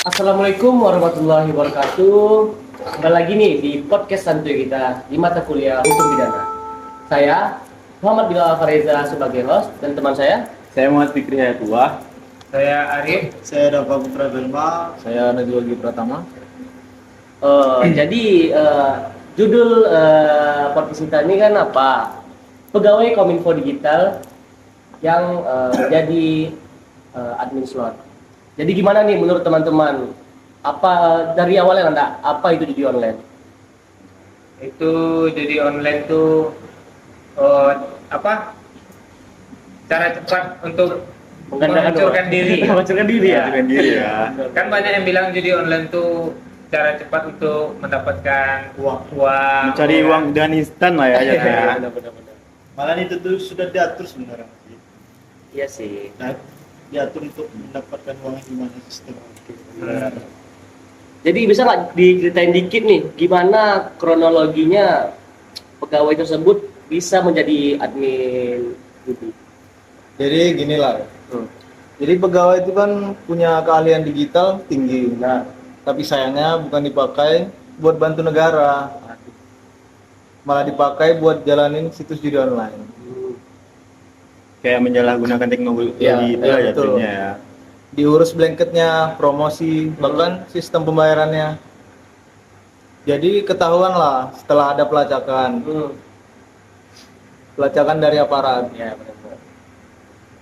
Assalamualaikum warahmatullahi wabarakatuh. Kembali lagi nih di podcast santuy kita di mata kuliah hukum pidana. Saya Muhammad Bilal Fareza sebagai host dan teman Saya Muhammad Fikri Hayatua. Saya Arif. Saya Dava Putra Belma. Saya Najwa Gi Pratama. jadi judul podcast kita ini kan apa? Pegawai Kominfo Digital yang jadi admin slot. Jadi gimana nih menurut teman-teman? Apa dari awalnya Anda? Apa itu judi online? Itu jadi online tuh apa? Cara cepat untuk menghancurkan diri. Menghancurkan diri ya. Dengan diri ya. Kan banyak yang bilang judi online tuh cara cepat untuk mendapatkan uang. Mencari uang dengan instan lah ya. Iya. Jadinya. Benar-benar. Malah itu tuh sudah diatur sebenarnya. Iya sih. Nah, diatur untuk mendapatkan uang gimana sistem. Jadi bisa nggak diceritain dikit nih gimana kronologinya pegawai tersebut bisa menjadi admin judi? Jadi gini lah. Jadi pegawai itu kan punya keahlian digital tinggi. Nah, Tapi sayangnya bukan dipakai buat bantu negara. Malah dipakai buat jalanin situs judi online. Kayak menyalahgunakan teknologi Iya, itu iya, lah betul. jatuhnya ya. Diurus blanketnya, promosi, bahkan sistem pembayarannya. Jadi ketahuan lah setelah ada pelacakan. Pelacakan dari aparat. ya benar-benar.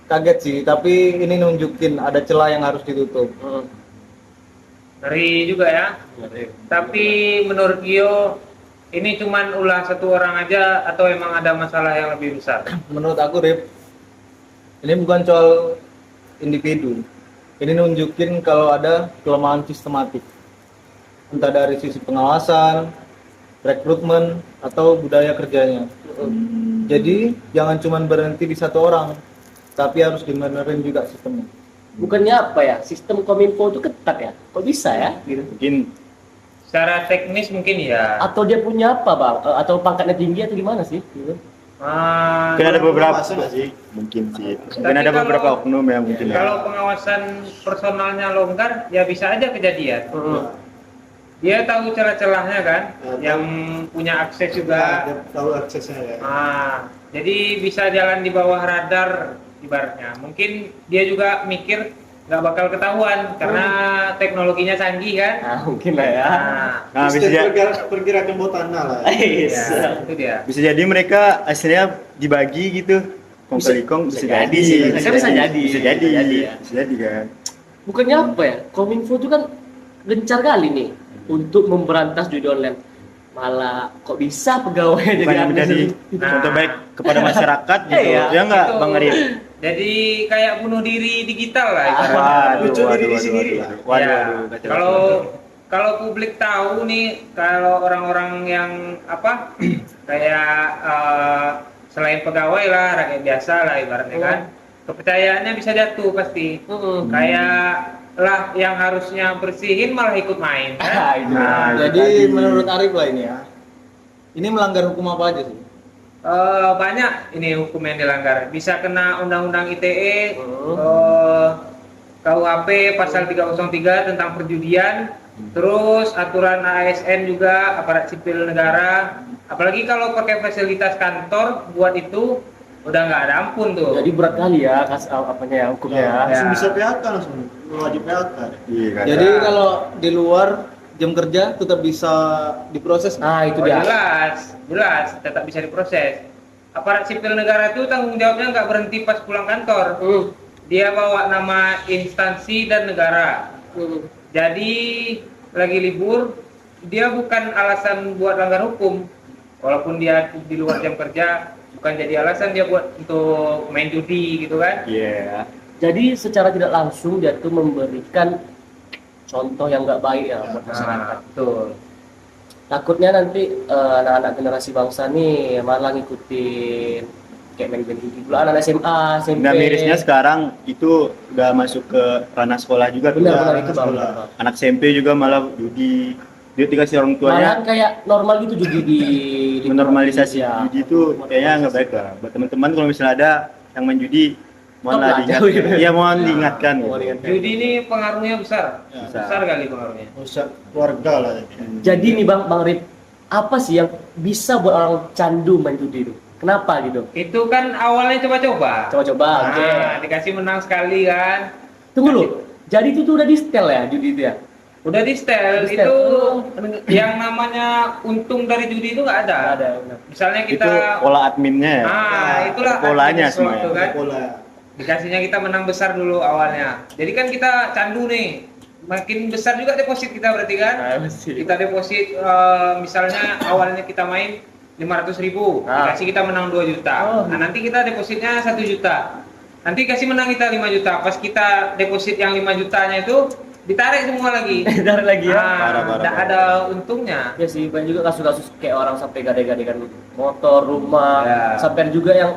Kaget sih, tapi ini nunjukin ada celah yang harus ditutup. Ngeri juga ya. Tapi menurut Gio ini cuman ulah satu orang aja atau emang ada masalah yang lebih besar? Menurut aku, Rip, ini bukan soal individu. Ini nunjukin kalau ada kelemahan sistematik. Entah dari sisi pengawasan, rekrutmen, atau budaya kerjanya. Jadi, jangan cuma berhenti di satu orang, tapi harus dibenerin juga sistemnya. Bukannya apa ya? Sistem Kominfo itu ketat ya? Kok bisa ya? Gitu. Mungkin Secara teknis mungkin ya. Atau dia punya apa bang? Atau pangkatnya tinggi atau gimana sih? Gitu. mungkin ada beberapa Masa nggak sih? mungkin sih. Mungkin Tapi ada kalau- beberapa oknum ya mungkin ya. Kalau pengawasan personalnya longgar, ya bisa aja kejadian. Dia tahu celah-celahnya kan, yang punya akses juga. Tahu aksesnya ya. Jadi bisa jalan di bawah radar ibaratnya. Mungkin dia juga mikir nggak bakal ketahuan karena teknologinya canggih kan. Nah, mungkin lah ya. Nah, bisa pergerakan bawah tanah lah. Ya, itu dia. bisa jadi mereka hasilnya dibagi gitu. Kong kali kong bisa jadi sih. Bisa jadi. Bisa jadi. Bisa jadi ya. Bisa jadi kan. Bukannya apa ya? Kominfo itu kan gencar kali nih untuk memberantas judi online. Malah kok bisa pegawai jadi Bukannya admin menjadi sendiri? contoh baik kepada masyarakat gitu. Iya, Ya enggak, itu. Bang Arif? Jadi kayak bunuh diri digital lah ibaratnya. Lucu diri sendiri. Waduh, Ya, kacau. kalau publik tahu nih, kalau orang-orang yang apa kayak selain pegawai lah, rakyat biasa lah ibaratnya kan, kepercayaannya bisa jatuh pasti. Kayak lah yang harusnya bersihin malah ikut main kan. Ah, itu. Jadi menurut Arif lah ini ya. Ini melanggar hukum apa aja sih? Banyak ini hukum yang dilanggar. Bisa kena undang-undang ITE, KUHP pasal 303 tentang perjudian, terus aturan ASN juga, aparat sipil negara. Apalagi kalau pakai fasilitas kantor buat itu udah nggak ada ampun tuh. Jadi berat kali ya apanya ya hukumnya ya. Ya. Bisa PHK langsung, wajib PHK. Iya, kan. Jadi kalau di luar jam kerja tetap bisa diproses. Nah, itu Oh, dia. jelas, tetap bisa diproses. Aparat sipil negara itu tanggung jawabnya nggak berhenti pas pulang kantor. Dia bawa nama instansi dan negara. Jadi lagi libur, dia bukan alasan buat langgar hukum. Walaupun dia di luar jam kerja, bukan jadi alasan dia buat untuk main judi gitu kan. Iya. Jadi secara tidak langsung dia tuh memberikan contoh yang nggak baik ya buat masyarakat. Betul. Takutnya nanti anak-anak generasi bangsa nih malah ngikutin kayak main judi dulu anak SMA, SMP. Nah, mirisnya sekarang itu udah masuk ke ranah sekolah juga tuh. Benar-benar Udah. itu bang. Anak SMP juga malah judi. Dia dikasih orang Malahan tuanya kayak normal gitu judi menormalisasi ya. judi itu kayaknya nggak baik lah. Buat teman-teman kalau misalnya ada yang main judi, mohon Stop lah lah, diingat. jauh gitu. Iya, mohon diingatkan. Mohon gitu. diingatkan. Judi ini pengaruhnya besar. Ya. Besar kali pengaruhnya. Rusak keluarga lah jadi. Jadi nih Bang Rip, apa sih yang bisa buat orang candu main judi itu? Kenapa gitu? Itu kan awalnya coba-coba. Coba-coba, oke. Nah, dikasih menang sekali kan. Tunggu lu, jadi itu tuh udah di setel ya judi itu ya? Udah di setel, Di setel. itu Oh. yang namanya untung dari judi itu nggak ada. Nggak ada, benar. Misalnya Itu kita, pola adminnya ya. itulah polanya admin semuanya. itu kan. Pola. Dikasihnya kita menang besar dulu awalnya. Jadi kan kita candu nih, makin besar juga deposit kita berarti kan. Kita deposit misalnya awalnya kita main 500.000, dikasih kita menang 2 juta. Oh. Nah nanti kita depositnya 1 juta. Nanti kasih menang kita 5 juta. Pas kita deposit yang 5 jutanya itu ditarik semua lagi. Tarik lagi ya? Parah, parah, Nggak parah. ada untungnya. Ya sih, banyak juga kasus-kasus kayak orang sampai gade-gadekan motor, rumah, Ya. sampai juga yang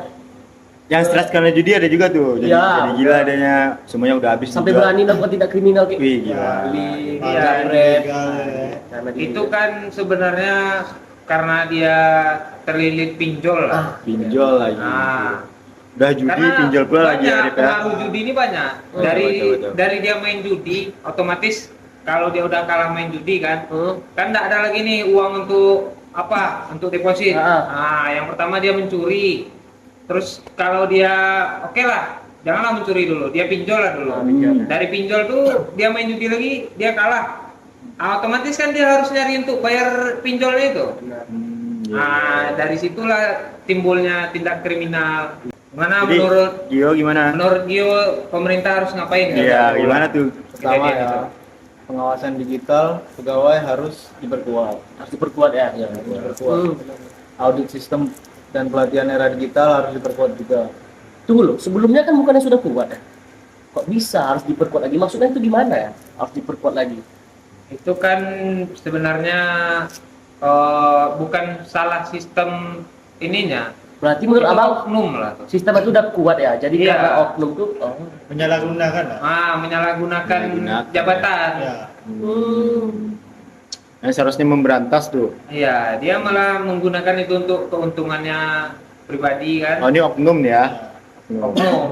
Yang stres karena judi ada juga tuh. Jadi, Ya. jadi gila adanya, semuanya udah habis sampai juga. berani melakukan tindak kriminal kayak Wih, gila. beli, Iya, jambret. ilegal, ya. Karena Itu kan sebenarnya karena dia terlilit pinjol lah. Pinjol lagi. Nah, Udah judi, karena pinjol pula lagi banyak Arif ya. pengaruh judi ini banyak. Oh, dari betul. dari dia main judi, otomatis kalau dia udah kalah main judi kan, kan nggak ada lagi nih uang untuk apa? Untuk deposit. Ah. Nah, yang pertama dia mencuri. Terus kalau dia oke lah, janganlah mencuri dulu, dia pinjol lah dulu. pinjol. Dari pinjol tuh dia main judi lagi, dia kalah. Ah, otomatis kan dia harus nyari untuk bayar pinjolnya itu. Iya. Nah, dari situlah timbulnya tindak kriminal. Gimana Jadi, menurut Gio gimana? Gio pemerintah harus ngapain? Iya, gimana tuh? Pertama Kejadian ya, itu. pengawasan digital pegawai harus diperkuat. Harus diperkuat ya. Diperkuat. Audit sistem dan pelatihan era digital harus diperkuat juga. Tunggu loh, sebelumnya kan bukannya sudah kuat ya? Kok bisa harus diperkuat lagi? Maksudnya itu gimana ya? Harus diperkuat lagi. Itu kan sebenarnya bukan salah sistem ininya. Berarti menurut Itu abang oknum lah tuh. sistem itu udah kuat ya? Jadi Iya. karena oknum tuh, Menyalahgunakan lah. Menyalahgunakan Menyalahgunakan, jabatan. Ya. Nah, seharusnya memberantas tuh. Iya, dia malah menggunakan itu untuk keuntungannya pribadi kan. Oh, ini oknum ya. Oknum.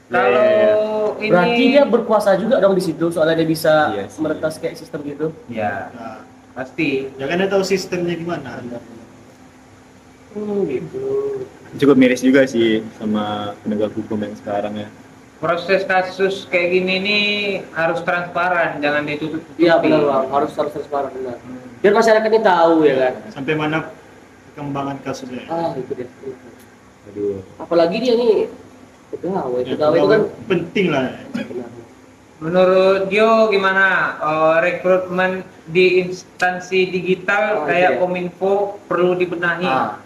Ya, Kalau ya, ya. ini berarti dia berkuasa juga dong di situ, soalnya dia bisa Iya sih. meretas kayak sistem gitu. ya Nah, pasti. ya kan dia tahu sistemnya gimana. Gitu. Cukup miris juga sih sama penegak hukum yang sekarang ya. Proses kasus kayak gini nih harus transparan, jangan ditutup. Iya benar bang, harus transparan benar. Biar masyarakat ini tahu ya kan. Sampai mana perkembangan kasusnya. Ah itu dia. Aduh. Apalagi dia nih pegawai, Ya, pegawai itu kan. penting lah. Menurut Gio gimana rekrutmen di instansi digital Oh, kayak iya. Kominfo perlu dibenahi? Ah,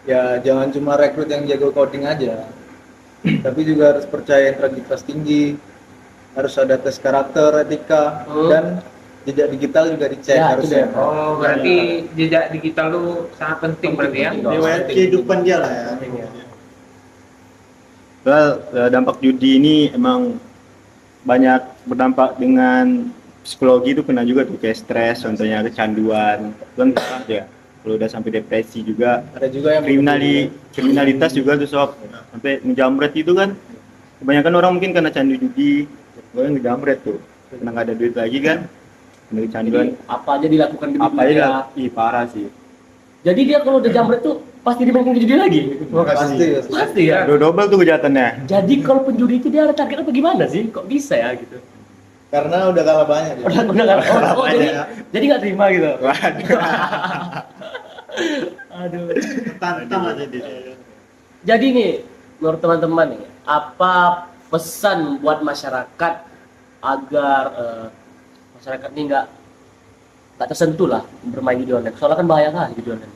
Ya jangan cuma rekrut yang jago coding aja, tapi juga harus percaya integritas tinggi, harus ada tes karakter, etika, dan jejak digital juga dicek Ya, itu harusnya. dia. Oh, berarti jejak digital lu sangat penting berarti ya? Penting. Riwayat kehidupan dia lah ya. Well, dampak judi ini emang banyak berdampak dengan psikologi itu kena juga tuh kayak stres, contohnya kecanduan, kan bisa ya. Kalau udah sampai depresi juga, Ada juga yang kriminalitas juga tuh sob, sampai ngejamret itu kan. Kebanyakan orang mungkin karena candu judi, gue ngejamret tuh, karena nggak ada duit lagi kan, kena kecanduan. jadi apa aja dilakukan di Apa aja, ih parah sih. Jadi dia kalau udah jamret tuh pasti dimainkan ke judi lagi. pasti. Pasti ya. Udah double tuh kejahatannya. Jadi kalau penjudi itu dia ada target apa gimana sih? Kok bisa ya gitu? Karena udah kalah banyak. Udah nggak jadi nggak terima gitu. Waduh. Aduh. Tantang aja dia. Jadi nih, menurut teman-teman nih, apa pesan buat masyarakat agar masyarakat ini nggak tersentuh lah bermain judi online? Soalnya kan bahaya kan judi online.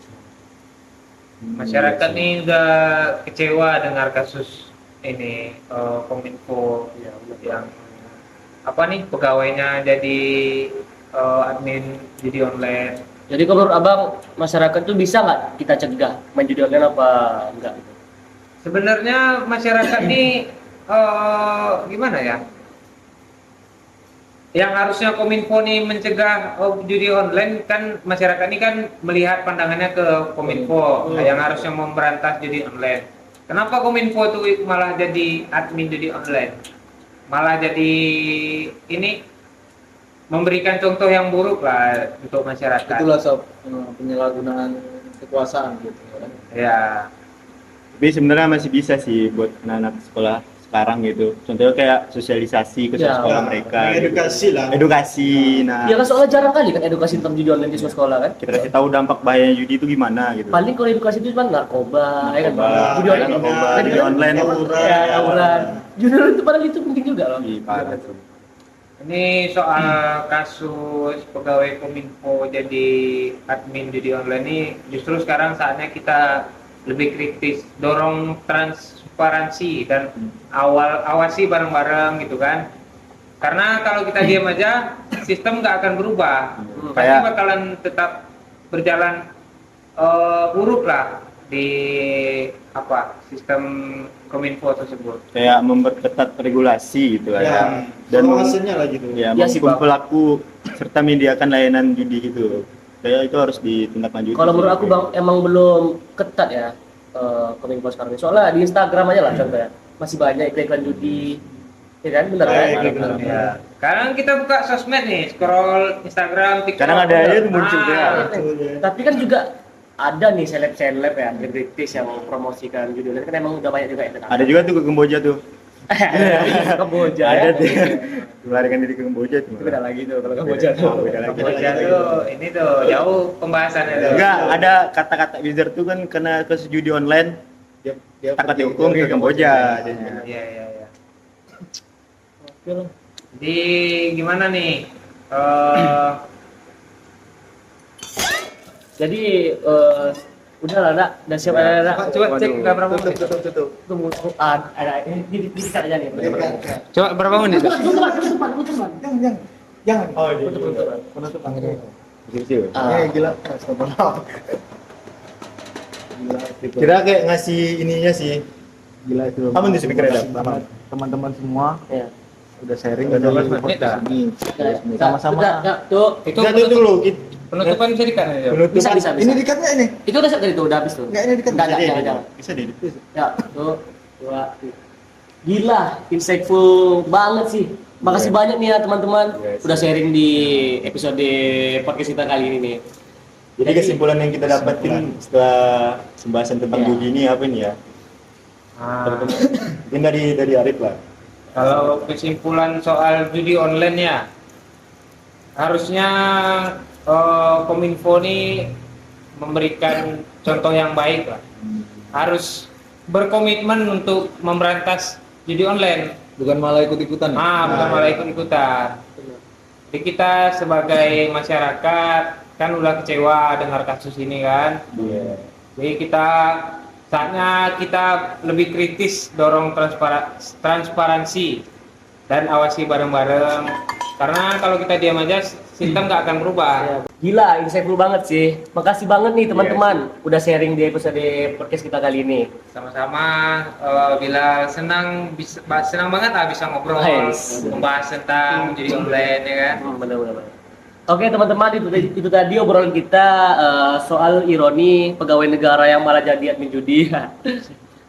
Masyarakat nih udah kecewa dengar kasus ini Kominfo Iya, benar. yang apa nih pegawainya jadi admin judi online. Jadi kalau menurut abang masyarakat tuh bisa nggak kita cegah main judi online apa enggak? Gitu? Sebenarnya masyarakat nih gimana ya? Yang harusnya Kominfo nih mencegah judi online kan masyarakat ini kan melihat pandangannya ke Kominfo yang harusnya memberantas judi online. Kenapa Kominfo tuh malah jadi admin judi online? Malah jadi ini memberikan contoh yang buruk lah untuk masyarakat. Itulah sob, penyalahgunaan kekuasaan gitu kan. Ya. Tapi sebenarnya masih bisa sih buat anak-anak sekolah sekarang gitu. Contohnya kayak sosialisasi ke Ya. sekolah mereka. gitu. Edukasi lah. Edukasi. Nah, Ya kan soalnya jarang kali kan edukasi tentang judi online di sekolah kan. kita kasih tahu dampak bahaya judi itu gimana gitu. Paling kalau edukasi itu cuma narkoba, ya kan. Narkoba, Judi online, narkoba, Tadi judi kan online. Ya, tawuran. Judi online itu padahal itu penting juga loh. Iya, parah tuh. Ini soal kasus pegawai Kominfo jadi admin judi online ini justru sekarang saatnya kita lebih kritis, dorong transparansi dan awasi bareng-bareng gitu kan. Karena kalau kita diam aja, sistem nggak akan berubah. Pasti Kayak- bakalan tetap berjalan buruk lah di sistem Kominfo tersebut. Kayak memperketat regulasi gitu lah ya. Ya, Dan pengawasannya lah gitu. ya, Ya sih, menghukum Bang. pelaku serta menyediakan layanan judi gitu. Kayak itu harus ditindaklanjuti. Kalau sih. menurut aku Bang emang belum ketat ya Kominfo sekarang ini. Soalnya di Instagram aja lah contohnya. Masih banyak iklan judi. Ya kan, benar kan? Iklan. Ya. Sekarang kita buka sosmed nih, scroll Instagram, TikTok. Kadang ada aja tuh muncul tuh ya. Tapi kan juga ada nih seleb-seleb ya, selebritis yang promosikan judi online kan emang udah banyak juga ya. Ada juga tuh ke Kamboja tuh. Kamboja. Ada ya. tuh. Melarikan diri ke Kamboja tuh. Itu beda lagi tuh kalau Kamboja tuh. Beda lagi. Kamboja tuh, ini tuh jauh pembahasannya tuh. Enggak, ada kata-kata wizard tuh kan karena kasus judi online Dia takut pergi- dihukum dia ke Kamboja. jadinya. Iya, iya, iya. Oke lah. Jadi gimana nih? Jadi udah lah, Nak. Udah siap ada, Nak. Coba cek nggak berapa Tutup, menit. tutup, tutup. Tunggu, ada ini dikat aja nih. Coba berapa menit? Jangan. Oh, iya. Penutupan ini. Kecil-kecil. Ah. Gila, astagfirullah. Gila, itu. Kira kayak ngasih ininya sih. Gila itu. Apa nih speakernya, Dap? Banget. Teman-teman semua Ya. udah sharing Udah di 12 menit podcast dah. ini. Sama-sama. Udah, ya, tuh. Itu Enggak tuh dulu. penutupan bisa dikat ya? Bisa, bisa, bisa. Ini dikatnya ini. Itu udah siap tadi tuh, udah habis tuh. Enggak, ini dikat. Enggak, Bisa deh, jangan. Bisa deh. Ya, tuh. Dua. Gila, insightful banget sih. Makasih banyak nih ya teman-teman Yes. udah sharing di episode podcast kita kali ini nih. Jadi kesimpulan yang kita dapetin setelah pembahasan tentang Ya. judi ini apa nih ya? Ah, Mungkin dari Arif lah. kalau kesimpulan soal judi online ya, harusnya Kominfo ini memberikan contoh yang baik lah. Harus berkomitmen untuk memberantas judi online. Bukan malah ikut-ikutan. ya? Bukan malah ikut-ikutan. Jadi kita sebagai masyarakat kan udah kecewa dengar kasus ini kan. Iya. Jadi saatnya kita lebih kritis, dorong transparansi dan awasi bareng-bareng. Karena kalau kita diam aja, sistem nggak akan berubah. Ya, gila, insightful banget sih. Makasih banget nih teman-teman udah sharing di episode podcast kita kali ini. Sama-sama. Bila senang banget bisa ngobrol, Nice. membahas tentang judi online ya kan. Benar-benar. Oke teman-teman, itu tadi obrolan kita soal ironi pegawai negara yang malah jadi admin judi.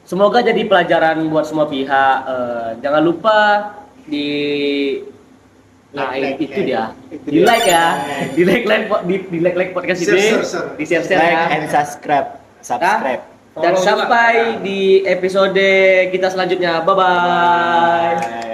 Semoga jadi pelajaran buat semua pihak. Jangan lupa di itu dia. Di like ya. Di like podcast ini. Share. Di share Like ya. and subscribe. Subscribe. Dan Follow juga. sampai di episode kita selanjutnya. Bye bye. Bye.